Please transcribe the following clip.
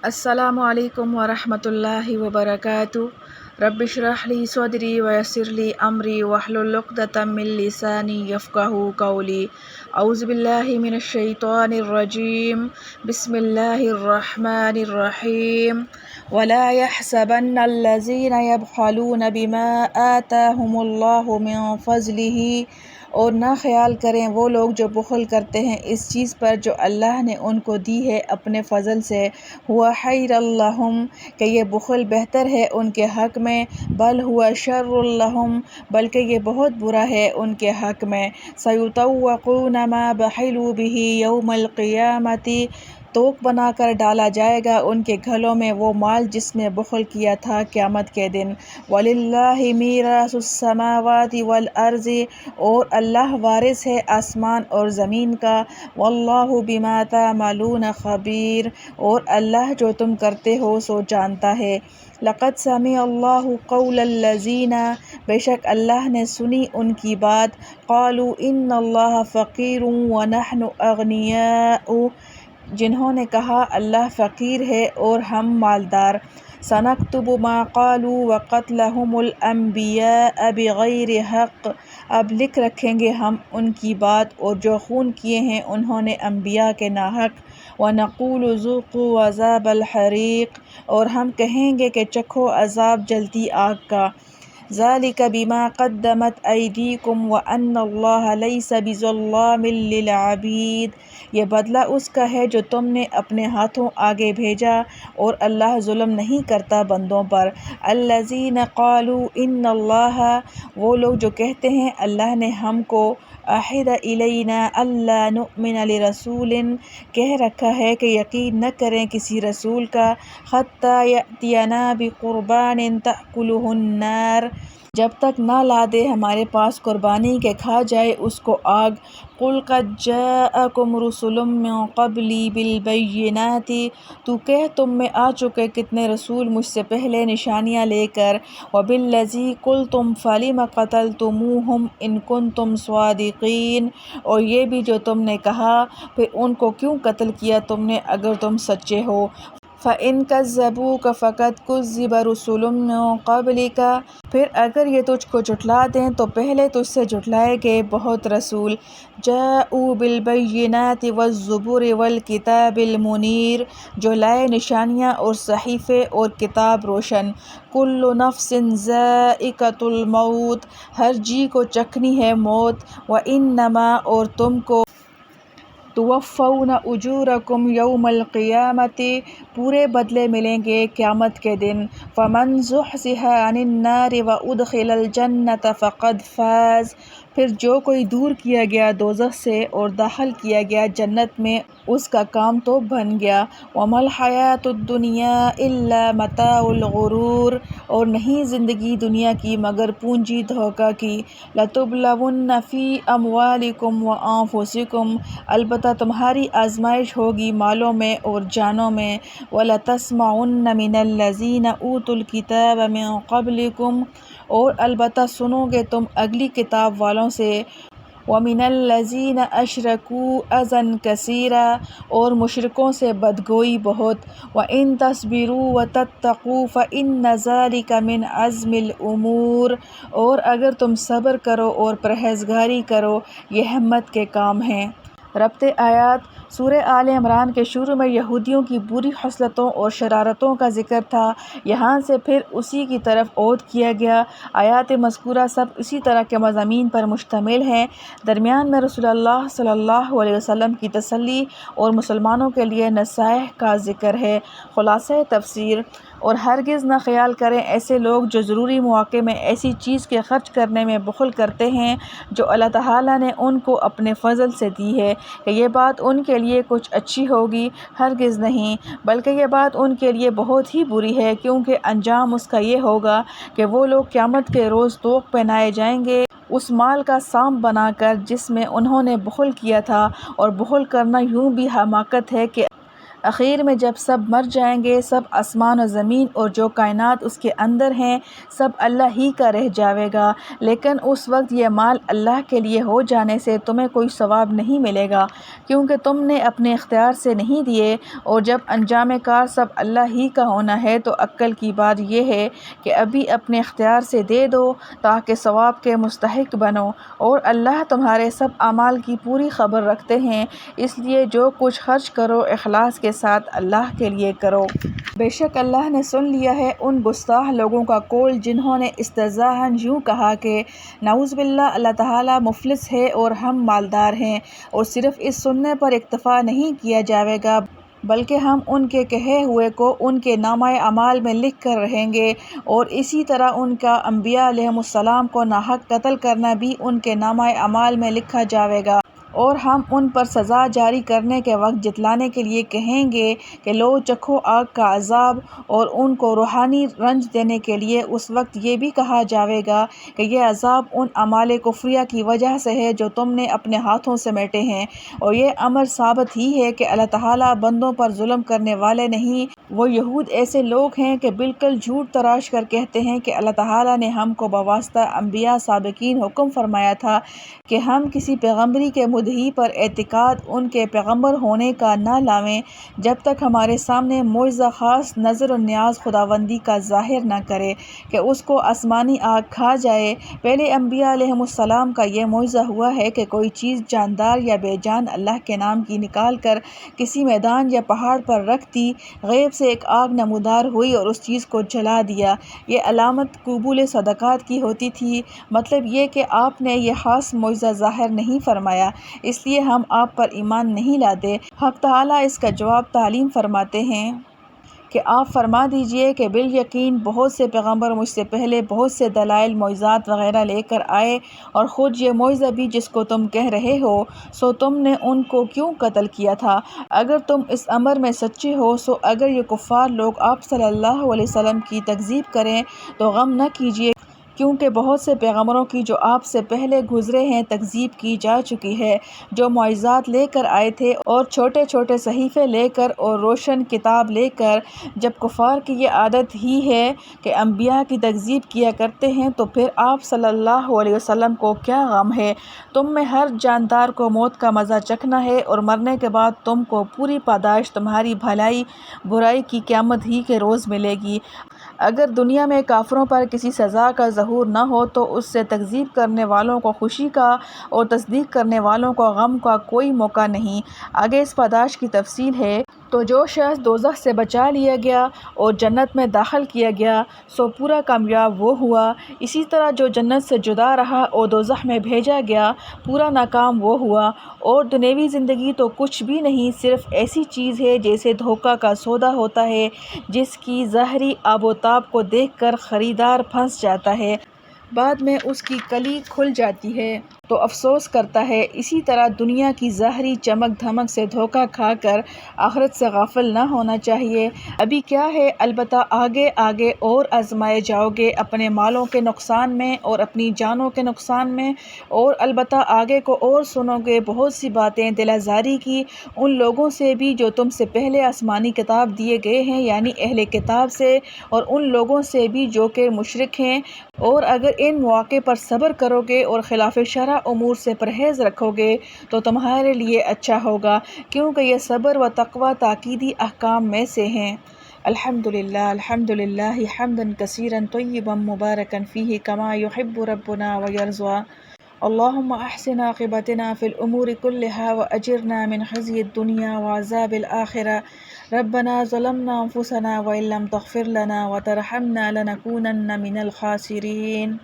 السلام علیکم ورحمۃ اللہ وبرکاتہ۔ رب اشرح لی صدری ویسر لی امری واحلل عقدۃ من لسانی یفقہوا قولی۔ اعوذ باللہ من الشیطان الرجیم، بسم اللہ الرحمن الرحیم۔ ولا يحسبن الذین یبخلون بما آتاہم اللہ من فضلہ، اور نہ خیال کریں وہ لوگ جو بخل کرتے ہیں اس چیز پر جو اللہ نے ان کو دی ہے اپنے فضل سے۔ ہوا خیر لہم، کہ یہ بخل بہتر ہے ان کے حق میں، بل ہوا شر لہم، بلکہ یہ بہت برا ہے ان کے حق میں۔ سیطوقون ما بخلوا بہ یوم القیامۃ، توق بنا کر ڈالا جائے گا ان کے گھلوں میں وہ مال جس میں بخل کیا تھا قیامت کے دن۔ وَلِلَّهِ مِيرَاثُ السَّمَاوَاتِ وَالْأَرْضِ، اور اللہ وارث ہے آسمان اور زمین کا۔ وَاللَّهُ بِمَا تَعْمَلُونَ خَبِيرٌ، اور اللہ جو تم کرتے ہو سو جانتا ہے۔ لَقَدْ سَمِعَ اللَّهُ قَوْلَ الَّذِينَ، بے شک اللہ نے سنی ان کی بات، قَالُوا إِنَّ اللَّهَ فَقِيرٌ وَنَحْنُ أَغْنِيَاءُ، جنہوں نے کہا اللہ فقیر ہے اور ہم مالدار۔ سَنَكْتُبُ مَا قَالُوا وَقَتْلَهُمُ الْأَنْبِيَاءَ بِغَيْرِ حَقٍّ، اب لکھ رکھیں گے ہم ان کی بات اور جو خون کیے ہیں انہوں نے انبیاء کے ناحق۔ وَنَقُولُ ذُوقُوا عَذَابَ الْحَرِيقِ، اور ہم کہیں گے کہ چکھو عذاب جلتی آگ کا۔ ذَلِكَ بِمَا قَدَّمَتْ أَيْدِيكُمْ وَأَنَّ اللَّهَ لَيْسَ بِظَلَّامٍ لِّلْعَبِيدِ، یہ بدلہ اس کا ہے جو تم نے اپنے ہاتھوں آگے بھیجا، اور اللہ ظلم نہیں کرتا بندوں پر۔ الَّذِينَ قَالُوا إِنَّ اللَّهَ، وہ لوگ جو کہتے ہیں اللہ نے ہم کو عَهِدَ إِلَيْنَا أَلَّا نُؤْمِنَ لِرَسُولٍ، کہہ رکھا ہے کہ یقین نہ کریں کسی رسول کا، حَتَّىٰ يَأْتِيَنَا بِقُرْبَانٍ تَأْكُلُهُ النَّارُ، جب تک نہ لا دے ہمارے پاس قربانی کہ کھا جائے اس کو آگ۔ قُلْ قَدْ جَاءَكُمْ رُسُلٌ مِّن قَبْلِي بِالْبَيِّنَاتِ، تو کہہ تم میں آ چکے کتنے رسول مجھ سے پہلے نشانیاں لے کر۔ وَبِالَّذِي قُلْتُمْ فَلِمَ قَتَلْتُمُوهُمْ إِن كُنتُمْ صَادِقِينَ، اور یہ بھی جو تم نے کہا پھر ان کو کیوں قتل کیا تم نے اگر تم سچے ہو۔ فَإِن كَذَّبُوكَ فَقَدْ كُذِّبَ رُسُلٌ مِّن قَبْلِكَ، پھر اگر یہ تجھ کو جھٹلا دیں تو پہلے تجھ سے جھٹلائے گئے بہت رسول۔ جَاءُوا بِالْبَيِّنَاتِ وَالزُّبُرِ وَالْكِتَابِ الْمُنِيرِ، جو لائے نشانیاں اور صحیفے اور کتاب روشن۔ كُلُّ نَفْسٍ ذَائِقَةُ الْمَوْتِ، ہر جی کو چکھنی ہے موت۔ وَإِنَّمَا، اور تم کو تُوَفَّوْنَ أُجُورَكُمْ يَوْمَ الْقِيَامَةِ، پورے بدلے ملیں گے قیامت کے دن۔ فَمَنْ زُحْزِحَ عَنِ النَّارِ وَأُدْخِلَ الْجَنَّةَ فَقَدْ فَازَ، پھر جو کوئی دور کیا گیا دوزخ سے اور داخل کیا گیا جنت میں اس کا کام تو بن گیا۔ وَمَا الْحَيَاةُ الدُّنْيَا إِلَّا مَتَاعُ الْغُرُورِ، اور نہیں زندگی دنیا کی مگر پونجی دھوکہ کی۔ لَتُبْلَوُنَّ فِي أَمْوَالِكُمْ وَأَنفُسِكُمْ، البتہ تمہاری آزمائش ہوگی مالوں میں اور جانوں میں۔ وَلَتَسْمَعُنَّ مِنَ الَّذِينَ أُوتُوا الْكِتَابَ مِن قَبْلِكُمْ، اور البتہ سنو گے تم اگلی کتاب والوں سے۔ وَمِنَ الَّذِينَ أَشْرَكُوا أَذًى كَثِيرًا، اور مشرکوں سے بدگوئی بہت۔ وَإِن تَصْبِرُوا وَتَتَّقُوا فَإِنَّ ذَلِكَ مِنْ عَزْمِ الْأُمُورِ، اور اگر تم صبر کرو اور پرہیزگاری کرو یہ ہمت کے کام ہیں۔ ربط آیات: سورہ آل عمران کے شروع میں یہودیوں کی بری خصلتوں اور شرارتوں کا ذکر تھا، یہاں سے پھر اسی کی طرف عود کیا گیا۔ آیات مذکورہ سب اسی طرح کے مضامین پر مشتمل ہیں۔ درمیان میں رسول اللہ صلی اللہ علیہ وسلم کی تسلی اور مسلمانوں کے لیے نصائح کا ذکر ہے۔ خلاصہ تفسیر: اور ہرگز نہ خیال کریں ایسے لوگ جو ضروری مواقع میں ایسی چیز کے خرچ کرنے میں بخل کرتے ہیں جو اللہ تعالیٰ نے ان کو اپنے فضل سے دی ہے، کہ یہ بات ان کے لیے کچھ اچھی ہوگی، ہرگز نہیں، بلکہ یہ بات ان کے لیے بہت ہی بری ہے، کیونکہ انجام اس کا یہ ہوگا کہ وہ لوگ قیامت کے روز طوق پہنائے جائیں گے اس مال کا سام بنا کر جس میں انہوں نے بخل کیا تھا، اور بخل کرنا یوں بھی حماقت ہے کہ آخر میں جب سب مر جائیں گے، سب آسمان و زمین اور جو کائنات اس کے اندر ہیں سب اللہ ہی کا رہ جاوے گا، لیکن اس وقت یہ مال اللہ کے لیے ہو جانے سے تمہیں کوئی ثواب نہیں ملے گا، کیونکہ تم نے اپنے اختیار سے نہیں دیے، اور جب انجام کار سب اللہ ہی کا ہونا ہے تو عقل کی بات یہ ہے کہ ابھی اپنے اختیار سے دے دو تاکہ ثواب کے مستحق بنو، اور اللہ تمہارے سب اعمال کی پوری خبر رکھتے ہیں، اس لیے جو کچھ خرچ کرو اخلاص کے ساتھ اللہ کے لیے کرو۔ بے شک اللہ نے سن لیا ہے ان گستاخ لوگوں کا قول جنہوں نے استہزاءً یوں کہا کہ نعوذ باللہ اللہ تعالیٰ مفلس ہے اور ہم مالدار ہیں، اور صرف اس سننے پر اکتفا نہیں کیا جائے گا بلکہ ہم ان کے کہے ہوئے کو ان کے نامہ اعمال میں لکھ کر رہیں گے، اور اسی طرح ان کا انبیاء علیہم السلام کو ناحق قتل کرنا بھی ان کے نامہ اعمال میں لکھا جائے گا، اور ہم ان پر سزا جاری کرنے کے وقت جتلانے کے لیے کہیں گے کہ لو چکھو آگ کا عذاب، اور ان کو روحانی رنج دینے کے لیے اس وقت یہ بھی کہا جائے گا کہ یہ عذاب ان اعمال کفریہ کی وجہ سے ہے جو تم نے اپنے ہاتھوں سے سمیٹے ہیں، اور یہ امر ثابت ہی ہے کہ اللہ تعالیٰ بندوں پر ظلم کرنے والے نہیں۔ وہ یہود ایسے لوگ ہیں کہ بالکل جھوٹ تراش کر کہتے ہیں کہ اللہ تعالیٰ نے ہم کو بواسطہ انبیاء سابقین حکم فرمایا تھا کہ ہم کسی پیغمبری کے مدعی پر اعتقاد ان کے پیغمبر ہونے کا نہ لاویں جب تک ہمارے سامنے معجزہ خاص نظر و نیاز خداوندی کا ظاہر نہ کرے کہ اس کو آسمانی آگ کھا جائے۔ پہلے انبیاء علیہم السلام کا یہ معجزہ ہوا ہے کہ کوئی چیز جاندار یا بے جان اللہ کے نام کی نکال کر کسی میدان یا پہاڑ پر رکھ دی، غیب سے ایک آگ نمودار ہوئی اور اس چیز کو جلا دیا۔ یہ علامت قبول صدقات کی ہوتی تھی، مطلب یہ کہ آپ نے یہ خاص معجزہ ظاہر نہیں فرمایا اس لیے ہم آپ پر ایمان نہیں لاتے۔ حق تعالیٰ اس کا جواب تعلیم فرماتے ہیں کہ آپ فرما دیجئے کہ بالیقین بہت سے پیغمبر مجھ سے پہلے بہت سے دلائل معجزات وغیرہ لے کر آئے، اور خود یہ معجزہ بھی جس کو تم کہہ رہے ہو سو تم نے ان کو کیوں قتل کیا تھا؟ اگر تم اس امر میں سچے ہو سو اگر یہ کفار لوگ آپ صلی اللہ علیہ وسلم کی تکذیب کریں تو غم نہ کیجئے، کیونکہ بہت سے پیغمبروں کی جو آپ سے پہلے گزرے ہیں تکذیب کی جا چکی ہے، جو معجزات لے کر آئے تھے اور چھوٹے چھوٹے صحیفے لے کر اور روشن کتاب لے کر۔ جب کفار کی یہ عادت ہی ہے کہ انبیاء کی تکذیب کیا کرتے ہیں تو پھر آپ صلی اللہ علیہ وسلم کو کیا غم ہے؟ تم میں ہر جاندار کو موت کا مزہ چکھنا ہے، اور مرنے کے بعد تم کو پوری پاداش تمہاری بھلائی برائی کی قیامت ہی کے روز ملے گی۔ اگر دنیا میں کافروں پر کسی سزا کا ظہور نہ ہو تو اس سے تکذیب کرنے والوں کو خوشی کا اور تصدیق کرنے والوں کو غم کا کوئی موقع نہیں۔ آگے اس پاداش کی تفصیل ہے۔ تو جو شخص دوزخ سے بچا لیا گیا اور جنت میں داخل کیا گیا سو پورا کامیاب وہ ہوا، اسی طرح جو جنت سے جدا رہا اور دوزخ میں بھیجا گیا پورا ناکام وہ ہوا۔ اور دنیوی زندگی تو کچھ بھی نہیں، صرف ایسی چیز ہے جیسے دھوکہ کا سودا ہوتا ہے جس کی ظاہری آب و تاب کو دیکھ کر خریدار پھنس جاتا ہے، بعد میں اس کی کلی کھل جاتی ہے تو افسوس کرتا ہے۔ اسی طرح دنیا کی ظاہری چمک دھمک سے دھوکہ کھا کر آخرت سے غافل نہ ہونا چاہیے۔ ابھی کیا ہے، البتہ آگے آگے اور آزمائے جاؤ گے اپنے مالوں کے نقصان میں اور اپنی جانوں کے نقصان میں، اور البتہ آگے کو اور سنو گے بہت سی باتیں دل آزاری کی ان لوگوں سے بھی جو تم سے پہلے آسمانی کتاب دیے گئے ہیں، یعنی اہل کتاب سے، اور ان لوگوں سے بھی جو کہ مشرک ہیں، اور اگر ان مواقع پر صبر کرو گے اور خلاف شرع امور سے پرہیز رکھو گے تو تمہارے لیے اچھا ہوگا، کیونکہ یہ صبر و تقوی تاکیدی احکام میں سے ہیں۔ الحمدللہ حمدا کثیرا طیبا مبارکا فیہ کما یحب ربنا ویرضی۔ اللہم احسن عاقبتنا فی الامور کلہا واجرنا من خزی الدنیا وعذاب الآخرہ۔ ربنا ظلمنا انفسنا وان لم تغفر لنا وترحمنا لنکونن من الخاسرین۔